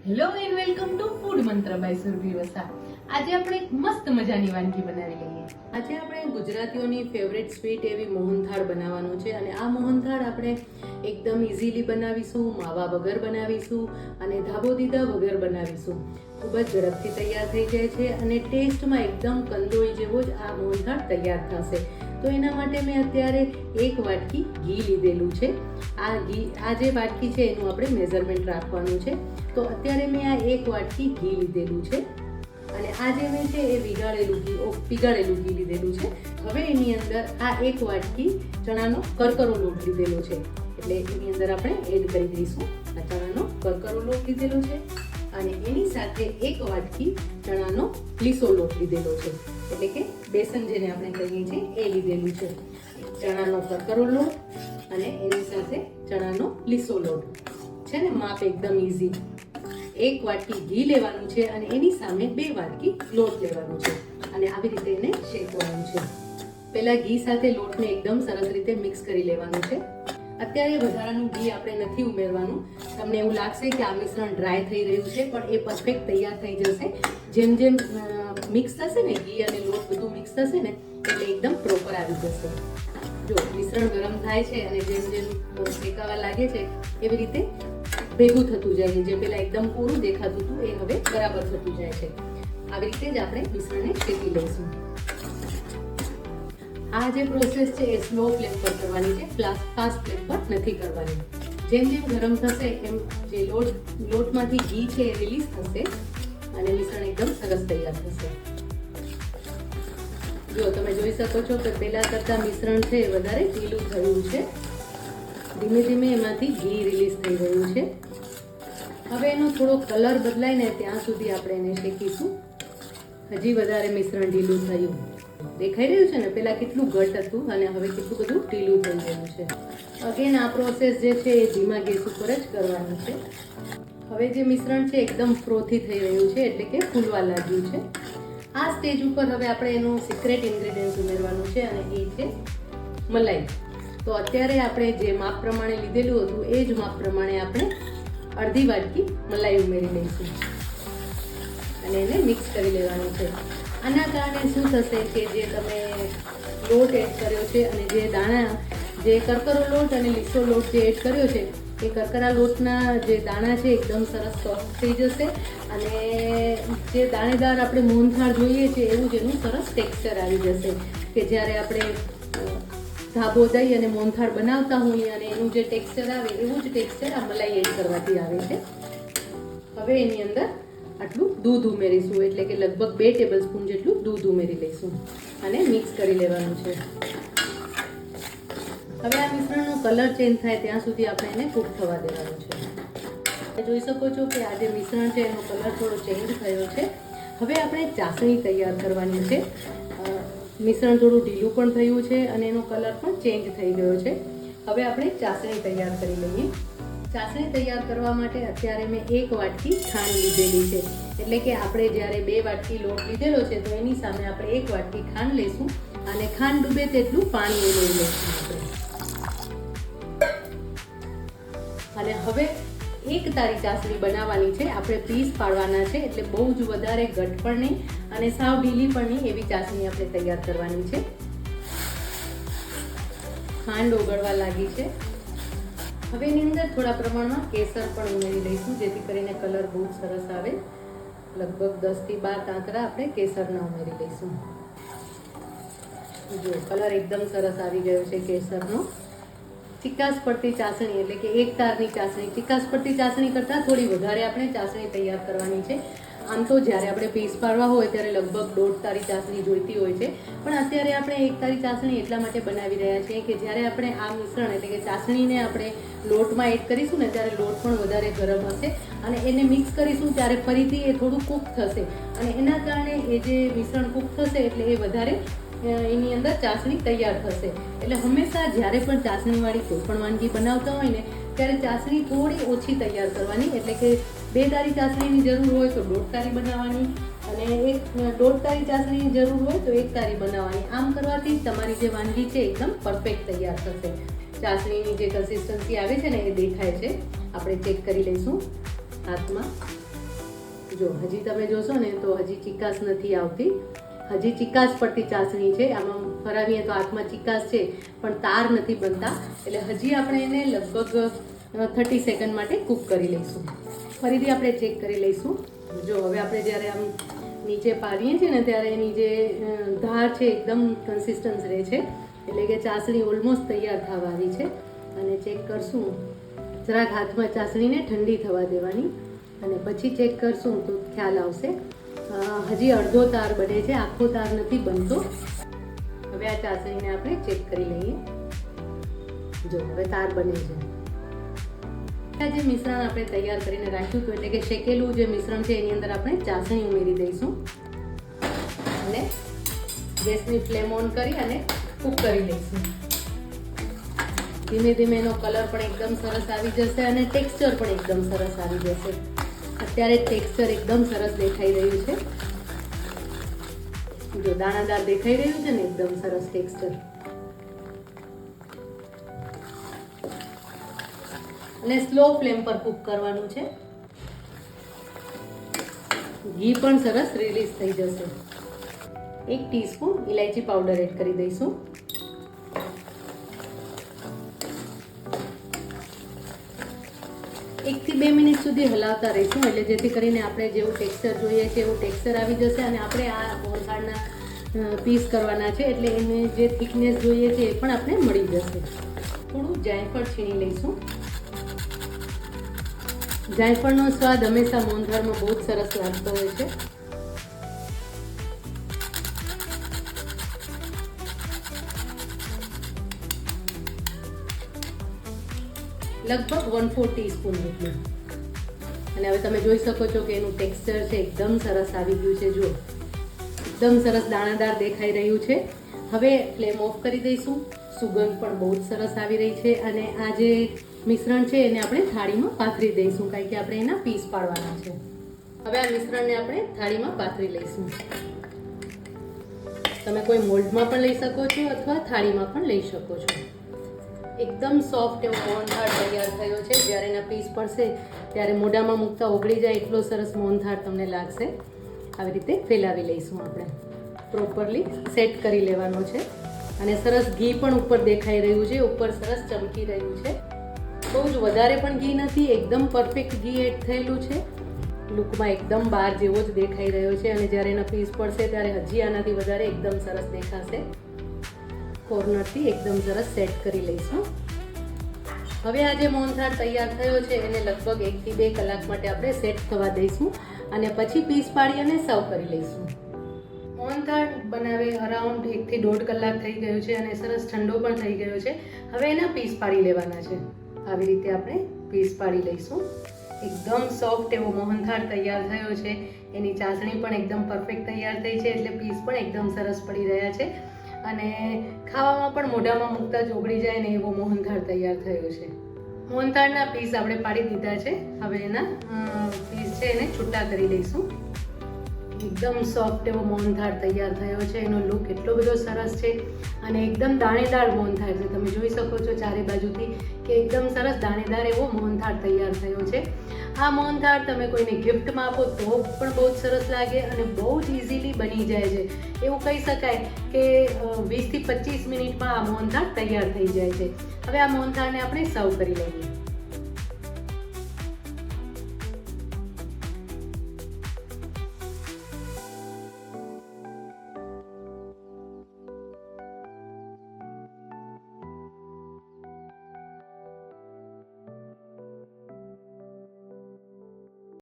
Hello and welcome to food મંત્ર by Surabhi Vasa. આજે આપણે એક મસ્ત મજાની વાનગી બનાવી લઈએ. આજે આપણે ગુજરાતીઓની ફેવરેટ સ્વીટ એવી મોહનથાળ બનાવવાનું છે અને આ મોહનથાળ આપણે એકદમ ઇઝીલી બનાવીશું, માવા વગર બનાવીશું અને ધાબો દીધા વગર બનાવીશું. ખૂબ જ ઝડપથી તૈયાર થઈ જાય છે અને ટેસ્ટમાં એકદમ કંદોળી જેવો જ આ મોહનથાળ તૈયાર થશે. તો એના માટે મેં અત્યારે 1 વાટકી ઘી લીધેલું છે. આ જે વાટકી છે એનું આપણે મેઝરમેન્ટ રાખવાનું છે. તો અત્યારે મેં આ 1 વાટકી ઘી લીધેલું છે અને આ જે મેં છે એ પીગાળેલું ઘી લીધેલું છે. હવે એની અંદર આ 1 વાટકી ચણાનો કરકરો લોટ લીધેલો છે, એટલે એની અંદર આપણે એડ કરી દઈશું. આ ચણાનો કરકરો લોટ લીધેલો છે અને એની સાથે 1 વાટકી ચણાનો લીસો લોટ લીધેલો છે, એટલે કે બેસન જેને આપણે કહીએ છીએ એ લીધેલું છે. ચણાનો કરકરો લોટ અને એની સાથે ચણાનો લીસો લોટ છે ને, માપ એકદમ ઈઝી. 1 વાટકી ઘી લેવાનું છે અને એની સામે 2 વાટકી લોટ લેવાનું છે અને આવી રીતે એને શેકવાનું છે. પહેલા ઘી સાથે લોટને એકદમ સરસ રીતે મિક્સ કરી લેવાનું છે. અત્યારે વધારાનું ઘી આપણે નથી ઉમેરવાનું. તમને એવું લાગશે કે આ મિશ્રણ ડ્રાય થઈ રહ્યું છે, પણ એ પરફેક્ટ તૈયાર થઈ જશે. જેમ જેમ મિક્સ થશે ને, ઘી અને લોટ બધું મિક્સ થશે ને, એટલે એકદમ પ્રોપર આવી જશે. જો મિશ્રણ ગરમ થાય છે અને જેમ જેમ શેકાવા લાગે છે એવી રીતે ભેગું થતું જાય છે. જે પેલા એકદમ પૂરું દેખાતું હતું એ હવે બરાબર થતું જાય છે. આવી રીતે જ આપણે મિશ્રણને શેકી લઈશું. આ જે પ્રોસેસ છે એ સ્લો ફ્લેમ પર કરવાની છે, ફાસ્ટ ફ્લેમ પર નથી કરવાની. જેમ જેમ ગરમ થશે એમ જે લોટમાંથી ઘી છે એ રિલીઝ થશે અને મિશ્રણ એકદમ સરસ તૈયાર થશે. જો તમે જોઈ શકો છો કે પહેલા કરતા મિશ્રણ છે વધારે ઢીલું થયું છે. ધીમે ધીમે એમાંથી ઘી રિલીઝ થઈ રહ્યું છે. હવે એનો થોડો કલર બદલાય ને ત્યાં સુધી આપણે એને શેકીશું. હજી વધારે મિશ્રણ ઢીલું થયું દેખાઈ રહ્યું છે ને, પહેલા કેટલું ઘટ હતું અને હવે કેટલું બધું ઢીલું થઈ ગયું છે. અગેન આ પ્રોસેસ જે છે એ ધીમા ગેસ ઉપર જ કરવાની છે. હવે જે મિશ્રણ છે એકદમ ફ્રોથી થઈ રહ્યું છે, એટલે કે ફૂલવા લાગ્યું છે. આ સ્ટેજ ઉપર હવે આપણે એનું સિક્રેટ ઇન્ગ્રેડિયન્ટ ઉમેરવાનું છે અને એ છે મલાઈ. તો અત્યારે આપણે જે માપ પ્રમાણે લીધેલું હતું એ જ માપ પ્રમાણે આપણે અડધી વાટકી મલાઈ ઉમેરી લઈશું અને એને મિક્સ કરી લેવાનું છે. આના કારણે શું થશે કે જે તમે લોટ એડ કર્યો છે અને જે કરકરો લોટ અને લીસો લોટ જે એડ કર્યો છે એ કરકરા લોટના જે દાણા છે એકદમ સરસ સોફ્ટ થઈ જશે અને જે દાણેદાર આપણે મોહનથાળ જોઈએ છે એવું જ એનું સરસ ટેક્સચર આવી જશે કે જ્યારે આપણે ધાબો દઈ અને મોહનથાળ બનાવતા હોઈએ અને એનું જે ટેક્સચર આવે એવું જ ટેક્સચર આ મલાઈ એડ કરવાથી આવે છે. હવે એની અંદર આટલું દૂધ ઉમેરીશું, એટલે કે લગભગ 2 ટેબલ સ્પૂન જેટલું દૂધ ઉમેરી લઈશું અને મિક્સ કરી લેવાનું છે. હવે આ મિશ્રણનો કલર ચેન્જ થાય ત્યાં સુધી આપણે એને કૂક થવા દેવાનું છે. જોઈ શકો છો કે આ જે મિશ્રણ છે એનો કલર થોડો ચેન્જ થયો છે. હવે આપણે ચાસણી તૈયાર કરવાની છે. મિશ્રણ થોડું ઢીલું પણ થયું છે અને એનો કલર પણ ચેન્જ થઈ ગયો છે. હવે આપણે ચાસણી તૈયાર કરી લઈએ. ચાસણી તૈયાર કરવા માટે અત્યારે મેં 1 વાટકી ખાંડ લીધેલી છે, એટલે કે આપણે જ્યારે 2 વાટકી લોટ લીધેલો છે તો એની સામે આપણે 1 વાટકી ખાંડ લઈશું અને ખાંડ ડૂબે તેટલું પાણી ઉમેરી લઈશું આપણે. અને હવે એક તારી ચાસણી બનાવવાની છે. આપણે પીસ પાડવાના છે, એટલે બહુ જ વધારે ઘટ પણ નહીં અને સાવ ઢીલી પણ નહીં એવી ચાસણી આપણે તૈયાર કરવાની છે. ખાંડ ઓગળવા લાગી છે. હવે એની અંદર થોડા પ્રમાણમાં કેસર પણ ઉમેરી લઈશું, જેથી કરીને કલર બહુ સરસ આવે. લગભગ 10 થી 12 કાંકરા આપણે કેસરના ઉમેરી લઈશું. જો કલર એકદમ સરસ આવી ગયો છે કેસરનો. ચિકાસ પડતી ચાસણી, એટલે કે 1 તારની ચાસણી. ચિકાસ પડતી ચાસણી કરતાં થોડી વધારે આપણે ચાસણી તૈયાર કરવાની છે. આમ તો જ્યારે આપણે પીસ પાડવા હોય ત્યારે લગભગ 1.5 તારી ચાસણી જોઈતી હોય છે, પણ અત્યારે આપણે 1 તારી ચાસણી એટલા માટે બનાવી રહ્યા છીએ કે જ્યારે આપણે આ મિશ્રણ એટલે કે ચાસણીને આપણે લોટમાં એડ કરીશું ને ત્યારે લોટ પણ વધારે ગરમ હશે અને એને મિક્સ કરીશું ત્યારે ફરીથી એ થોડું કૂક થશે અને એના કારણે એ જે મિશ્રણ કૂક થશે એટલે એ વધારે એની અંદર ચાસણી તૈયાર થશે. એટલે હંમેશા જ્યારે પણ ચાસણીવાળી કોઈ પણ વાનગી બનાવતા હોય ને ત્યારે ચાસણી થોડી ઓછી તૈયાર કરવાની, એટલે કે 2 તારી ચાસણીની જરૂર હોય તો 1.5 તારી બનાવવાની અને 1.5 તારી ચાસણીની જરૂર હોય તો 1 તારી બનાવવાની. આમ કરવાથી તમારી જે વાનગી છે એકદમ પરફેક્ટ તૈયાર થશે. ચાસણીની જે કન્સિસ્ટન્સી આવે છે ને એ દેખાય છે. આપણે ચેક કરી લઈશું હાથમાં. જો હજી તમે જોશો ને તો હજી ચિકાસ નથી આવતી, હજી ચિકાસ પડતી ચાસણી છે. આમાં ફરાવીએ તો હાથમાં ચિકાસ છે પણ તાર નથી બનતા, એટલે હજી આપણે એને લગભગ 30 સેકન્ડ માટે કૂક કરી લઈશું. ફરીથી આપણે ચેક કરી લઈશું. જો હવે આપણે જ્યારે આમ નીચે પાડીએ છીએ ને ત્યારે એની જે ધાર છે એકદમ કન્સિસ્ટન્સ રહે છે, એટલે કે ચાસણી ઓલમોસ્ટ તૈયાર થવા આવી છે. અને ચેક કરશું, જરાક હાથમાં ચાસણીને ઠંડી થવા દેવાની અને પછી ચેક કરશું તો ખ્યાલ આવશે. હજી અડધો તાર બને છે, આખો તાર નથી બનતો. હવે આ ચાસણીને આપણે ચેક કરી લઈએ. જો હવે તાર બને છે. જે મિશ્રણ આપણે તૈયાર કરીને રાખ્યું હતું, એટલે કે શેકેલું જે મિશ્રણ છે એની અંદર આપણે ચાસણી ઉમેરી દઈશું અને ગેસની ફ્લેમ ઓન કરી અને કૂક કરી લઈશું. ધીમે ધીમે એનો કલર પણ એકદમ સરસ આવી જશે અને ટેક્સચર પણ એકદમ સરસ આવી જશે. અત્યારે ટેક્સચર એકદમ સરસ દેખાઈ રહ્યું છે. જો દાણાદાર દેખાઈ રહ્યું છે ને, એકદમ સરસ ટેક્સચર. અને સ્લો ફ્લેમ પર કૂક કરવાનું છે. ઘી પણ સરસ રિલીઝ થઈ જશે. 1 ટીસ્પૂન ઇલાયચી પાવડર એડ કરી દઈશું. એકથી 2 મિનિટ સુધી હલાવતા રહીશું, એટલે જેથી કરીને આપણે જેવું ટેક્સચર જોઈએ છે એવું ટેક્સચર આવી જશે. અને આપણે આ મોહનથાળના પીસ કરવાના છે, એટલે એને જે થિકનેસ જોઈએ છે એ પણ આપણે મળી જશે. થોડું જાયફળ છીણી લઈશું. જાયફળનો સ્વાદ હંમેશા મોહનથાળમાં બહુ જ સરસ લાગતો હોય છે. લગભગ 1/4 ટીસ્પૂન જેટલું. અને હવે તમે જોઈ શકો છો કે એનું ટેક્સચર છે એકદમ સરસ આવી ગયું છે. જો એકદમ સરસ દાણાદાર દેખાઈ રહ્યું છે. હવે ફ્લેમ ઓફ કરી દઈશું. સુગંધ પણ બહુ જ સરસ આવી રહી છે. અને આ જે મિશ્રણ છે એને આપણે થાળીમાં પાથરી દઈશું, કારણ કે આપણે એના પીસ પાડવાના છે. હવે આ મિશ્રણને આપણે થાળીમાં પાથરી લઈશું. તમે કોઈ મોલ્ડમાં પણ લઈ શકો છો અથવા થાળીમાં પણ લઈ શકો છો. એકદમ સોફ્ટ એવો મોહનથાળ તૈયાર થયો છે. જ્યારે એના પીસ પડશે ત્યારે મોઢામાં મૂકતા ઓગળી જાય એટલો સરસ મોહનથાળ તમને લાગશે. આવી રીતે ફેલાવી લઈશું. આપણે પ્રોપરલી સેટ કરી લેવાનો છે. અને સરસ ઘી પણ ઉપર દેખાઈ રહ્યું છે, ઉપર સરસ ચમકી રહ્યું છે. બહુ જ વધારે પણ ઘી નથી, એકદમ પરફેક્ટ ઘી એડ થયેલું છે. લુકમાં એકદમ બહાર જેવો જ દેખાઈ રહ્યો છે. અને જ્યારે એના પીસ પડશે ત્યારે હજી આનાથી વધારે એકદમ સરસ દેખાશે. કોર્નરથી એકદમ સરસ સેટ કરી લઈશું. હવે આ જે મોહનથાળ તૈયાર થયો છે એને લગભગ 1 થી 2 કલાક માટે આપણે સેટ થવા દઈશું અને પછી પીસ પાડી અને સર્વ કરી લઈશું. મોહનથાળ બનાવે અરાઉન્ડ 1 થી 1.5 કલાક થઈ ગયું છે અને સરસ ઠંડો પણ થઈ ગયો છે. હવે એના પીસ પાડી લેવાના છે. આવી રીતે આપણે પીસ પાડી લઈશું. એકદમ સોફ્ટ એવો મોહનથાળ તૈયાર થયો છે. એની ચાસણી પણ એકદમ પરફેક્ટ તૈયાર થઈ છે, એટલે પીસ પણ એકદમ સરસ પડી રહ્યા છે. અને ખાવામાં પણ મોઢામાં મૂકતા જ ઓગળી જાય ને એવો મોહનથાળ તૈયાર થયો છે. મોહનથાળના પીસ આપણે પાડી દીધા છે. હવે એના પીસ છે એને છૂટા કરી લઈશું. એકદમ સોફ્ટ એવો મોહનથાળ તૈયાર થયો છે. એનો લુક એટલો બધો સરસ છે અને એકદમ દાણેદાર મોહનથાળ છે. તમે જોઈ શકો છો ચારે બાજુથી કે એકદમ સરસ દાણેદાર એવો મોહનથાળ તૈયાર થયો છે. આ મોહનથાળ તમે કોઈને ગિફ્ટમાં આપો તો પણ બહુ જ સરસ લાગે અને બહુ જ ઇઝીલી બની જાય છે. એવું કહી શકાય કે 20 થી 25 મિનિટમાં આ મોહનથાળ તૈયાર થઈ જાય છે. હવે આ મોહનથાળને આપણે સર્વ કરી લઈએ.